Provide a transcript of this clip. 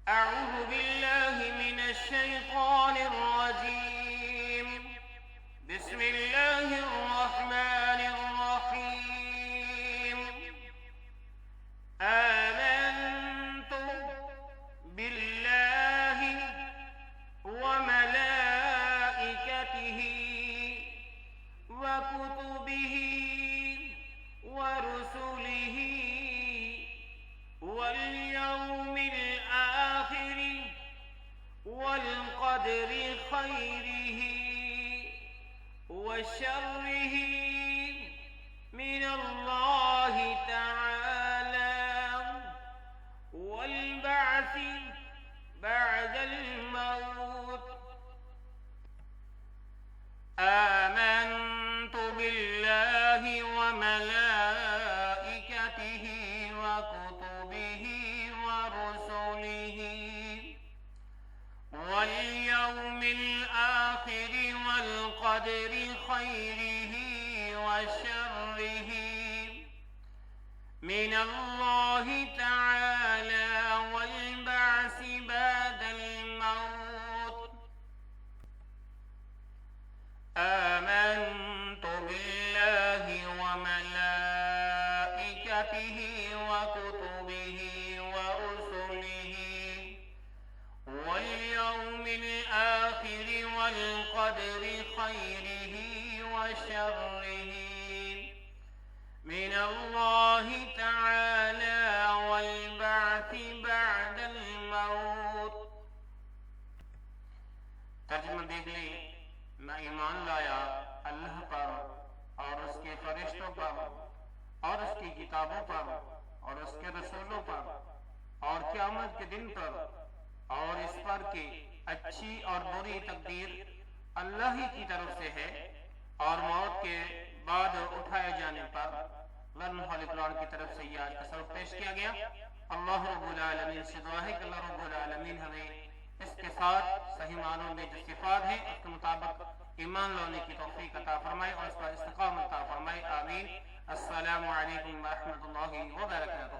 أعوذ بالله من الشيطان الرجيم. بسم الله الرحمن الرحيم. آمنت بالله وملائكته وكتبه ورسله واليوم الآخر والقدر خيره وشره من الله تعالى والبعث بعد الموت. آمنت بالله وملائكته وكتبه ورسله واليوم الآخر والقدر خيره وشره من الله تعالى والبعث بعد الموت. آمنت بالله وملائكته وكتبه ورسله واليوم الآخر والقدر خيره وشره من الله تعالى والبعث بعد الموت. ترجمہ دیکھ لیں. میں ایمان لایا اللہ پر اور اس کے فرشتوں پر اور اس کی کتابوں پر اور اس کے رسولوں پر اور قیامت کے دن پر اور اس پر کہ اچھی اور بری تقدیر اللہ ہی کی طرف سے ہے اور موت کے بعد اٹھائے جانے پر غیر قرآن کی طرف سے یہ آج کا سبق پیش کیا گیا. اللہ رب العالمین سے دعا ہے کہ اللہ رب العالمین ہمیں اس کے ساتھ صحیح معنوں میں جو صفات ہیں اس کے مطابق ایمان لانے کی توفیق عطا فرمائے اور اس پر استقامت عطا فرمائے. آمین. السلام علیکم ورحمۃ اللہ وبرکاتہ.